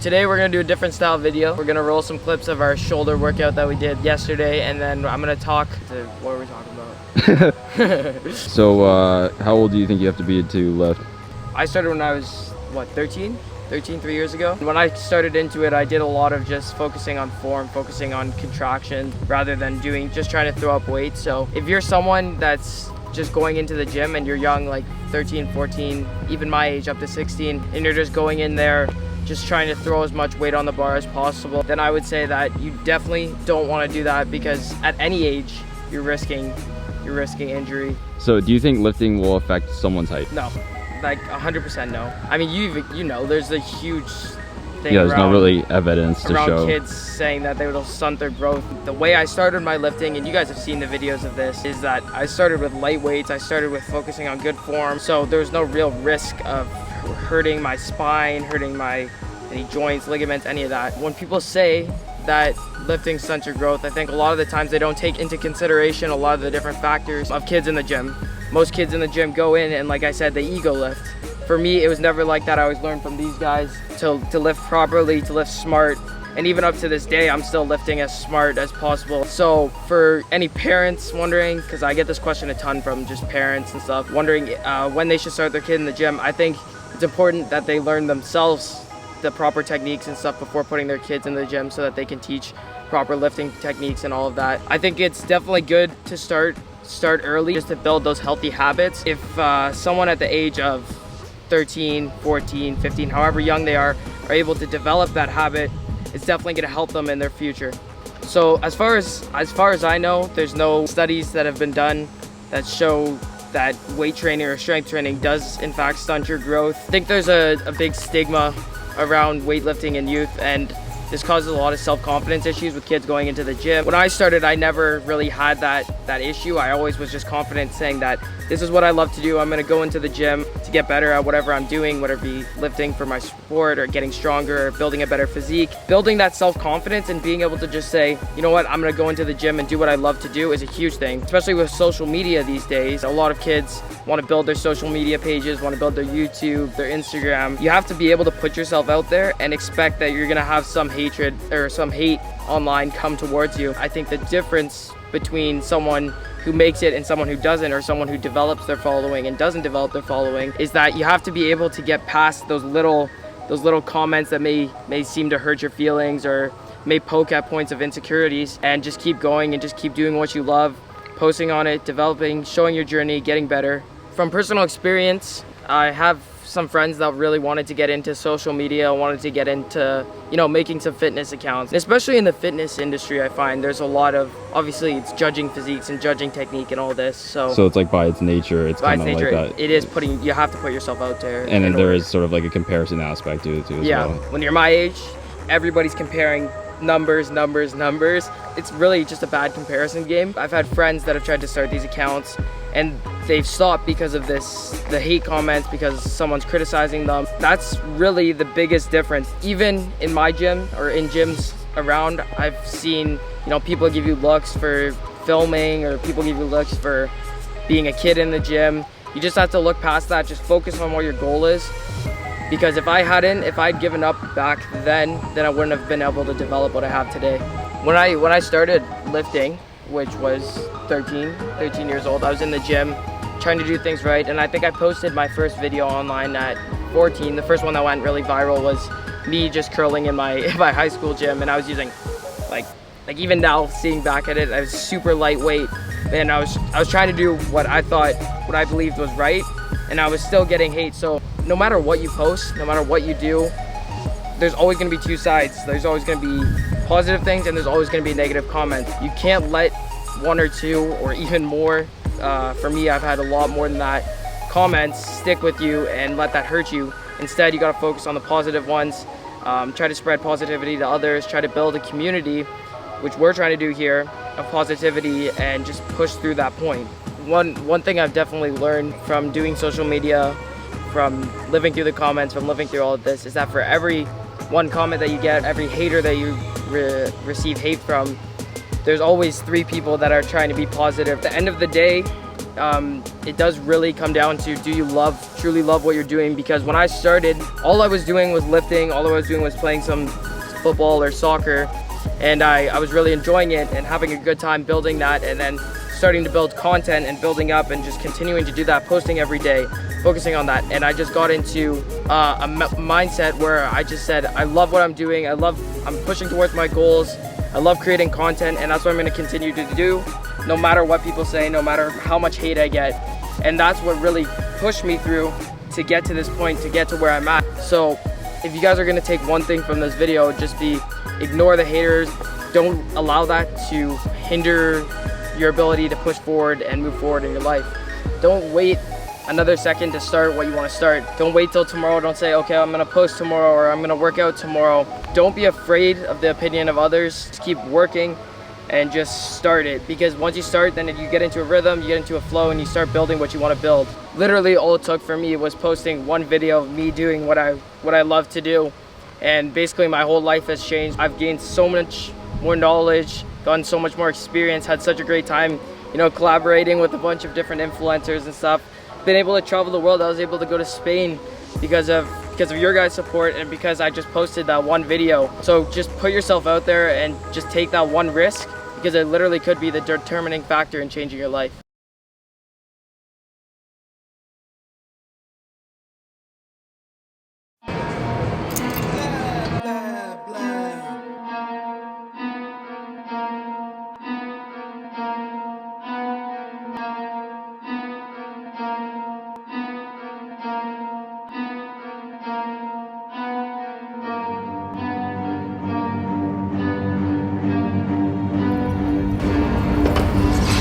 today we're gonna do a different style video. We're gonna roll some clips of our shoulder workout that we did yesterday, and then I'm gonna talk to, what are we talking about? So how old do you think you have to be to lift? I started when I was, what, 13, 3 years ago. When I started into it, I did a lot of just focusing on form, focusing on contraction, rather than just trying to throw up weight. So if you're someone that's just going into the gym and you're young, like 13, 14, even my age up to 16, and you're just going in there just trying to throw as much weight on the bar as possible, then I would say that you definitely don't want to do that, because at any age you're risking injury. So do you think lifting will affect someone's height? No, like 100% no. I mean, you know, there's a huge thing. Yeah, there's no really evidence to show kids saying that they will stunt their growth. The way I started my lifting, and you guys have seen the videos of this, is that I started with light weights. I started with focusing on good form, so there's no real risk of hurting my spine, hurting any joints, ligaments, any of that. When people say that lifting stunts your growth, I think a lot of the times they don't take into consideration a lot of the different factors of kids in the gym. Most kids in the gym go in and, like I said, they ego lift. For me, it was never like that. I always learned from these guys to lift properly, to lift smart. And even up to this day, I'm still lifting as smart as possible. So for any parents wondering, because I get this question a ton from just parents and stuff, wondering when they should start their kid in the gym, I think it's important that they learn themselves the proper techniques and stuff before putting their kids in the gym, so that they can teach proper lifting techniques and all of that. I think it's definitely good to start early, just to build those healthy habits. If someone at the age of 13, 14, 15, however young they are able to develop that habit, it's definitely going to help them in their future. So as far as I know, there's no studies that have been done that show that weight training or strength training does in fact stunt your growth. I think there's a big stigma around weightlifting in youth, and this causes a lot of self-confidence issues with kids going into the gym. When I started, I never really had that issue. I always was just confident saying that this is what I love to do. I'm gonna go into the gym to get better at whatever I'm doing, whether it be lifting for my sport or getting stronger or building a better physique. Building that self-confidence and being able to just say, you know what, I'm gonna go into the gym and do what I love to do is a huge thing, especially with social media these days. A lot of kids want to build their social media pages, want to build their YouTube, their Instagram. You have to be able to put yourself out there and expect that you're gonna have some hatred or some hate online come towards you. I think the difference between someone who makes it and someone who doesn't, or someone who develops their following and doesn't develop their following, is that you have to be able to get past those little comments that may seem to hurt your feelings or may poke at points of insecurities, and just keep going and just keep doing what you love, posting on it, developing, showing your journey, getting better. From personal experience, I have some friends that really wanted to get into social media, wanted to get into, you know, making some fitness accounts. And especially in the fitness industry, I find there's a lot of, obviously it's judging physiques and judging technique and all this. So it's like by its nature, it's kind of like that. It is you have to put yourself out there. And then there is sort of like a comparison aspect to it too as well. When you're my age, everybody's comparing numbers. It's really just a bad comparison game. I've had friends that have tried to start these accounts and they've stopped because of the hate comments, because someone's criticizing them. That's really the biggest difference. Even in my gym or in gyms around, I've seen, you know, people give you looks for filming, or people give you looks for being a kid in the gym. You just have to look past that, just focus on what your goal is. Because if I'd given up back then I wouldn't have been able to develop what I have today. When I started lifting, which was 13 years old, I was in the gym trying to do things right, and I think I posted my first video online at 14. The first one that went really viral was me just curling in my high school gym, and I was using like even now seeing back at it, I was super lightweight, and I was trying to do what I believed was right, and I was still getting hate. So no matter what you post, no matter what you do, there's always going to be two sides. There's always going to be positive things, and there's always going to be negative comments. You can't let one or two or even more, for me I've had a lot more than that, comments stick with you and let that hurt you. Instead, you got to focus on the positive ones, try to spread positivity to others, try to build a community, which we're trying to do here, of positivity, and just push through that point. One thing I've definitely learned from doing social media, from living through the comments, from living through all of this, is that for every one comment that you get, every hater that you receive hate from, there's always 3 people that are trying to be positive. At the end of the day, it does really come down to, do you truly love what you're doing? Because when I started, all I was doing was lifting, all I was doing was playing some football or soccer, and I was really enjoying it and having a good time building that, and then starting to build content and building up and just continuing to do that, posting every day, focusing on that. And I just got into a mindset where I just said, I love what I'm doing, I'm pushing towards my goals, I love creating content, and that's what I'm going to continue to do, no matter what people say, no matter how much hate I get. And that's what really pushed me through to get to this point, to get to where I'm at. So if you guys are going to take one thing from this video, just be, ignore the haters. Don't allow that to hinder your ability to push forward and move forward in your life. Don't wait another second to start what you want to start. Don't wait till tomorrow. Don't say, okay, I'm gonna post tomorrow, or I'm gonna work out tomorrow. Don't be afraid of the opinion of others. Just keep working and just start it, because once you start, then you get into a rhythm, you get into a flow, and you start building what you want to build. Literally all it took for me was posting one video of me doing what I love to do, and basically my whole life has changed. I've gained so much more knowledge, gotten so much more experience, had such a great time, you know, collaborating with a bunch of different influencers and stuff. Been able to travel the world. I was able to go to Spain because of your guys' support, and because I just posted that one video. So just put yourself out there and just take that one risk, because it literally could be the determining factor in changing your life.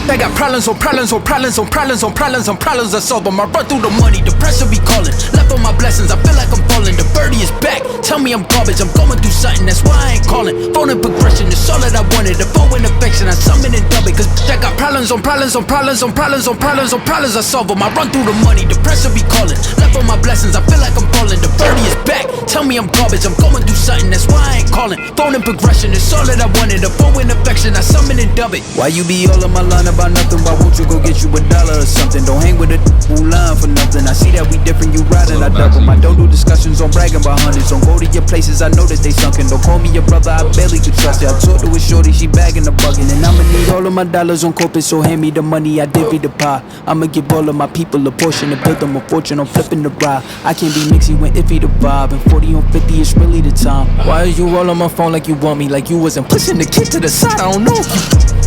I got problems on problems on problems on problems on problems on problems I solve them. I run through the money, the pressure be calling. Left on my blessings, I feel like I'm falling. The birdie is back, tell me I'm garbage. I'm going through something, that's why I ain't calling. Phone and progression, it's all that I wanted. The phone and affection, I summon and dub it. Cause I got problems on problems on problems on problems on problems on problems I solve them. I run through the money, the pressure be calling. Left on my blessings, I feel like I'm falling. The birdie is back, tell me I'm garbage. I'm going through something, that's why I ain't calling. Phone and progression, it's all that I wanted. The phone and affection, I summon and dub it. Why you be all on my line about nothing? Why won't you go get you $1 or something? Don't hang with a who lying for nothing. I see that we different, you riding, I double. I don't do discussions on bragging about hundreds. Don't go to your places, I know that they sunken. Don't call me your brother, I barely could trust it. I talk to a shorty, she bagging the bugging. And I'ma need all of my dollars on corporate, so hand me the money, I divvy the pie. I'ma give all of my people a portion and build them a fortune on flipping the ride. I can't be mixy when iffy the vibe, and 40 on 50 is really the time. Why are you all on my phone like you want me? Like you wasn't pushing the kid to the side. I don't know if you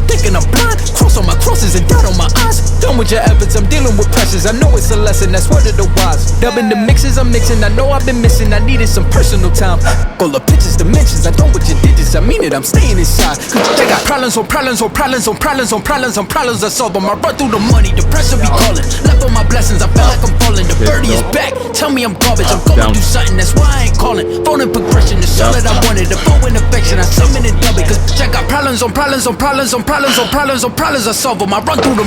thinking I'm blind. Cross on my crosses and dot on my eyes. Done with your efforts, I'm dealing with pressures. I know it's a lesson, that's word of the wise. Dubbing the mixes, I'm mixing. I know I've been missing, I needed some personal time. All the pictures, dimensions, I don't with your digits. I mean it, I'm staying inside. They got problems on problems on problems on problems on problems on problems I solve them. I run through the money, the pressure be calling. Left on my blessings, I feel like I'm falling. The birdie is back, tell me I'm garbage. I'm going through something, that's why I ain't calling. Phone and progression, it's all that I wanted. The phone and affection, I summon and dub it. Cause I got problems on problems on problems on problems on problems on problems I solve them. I run through the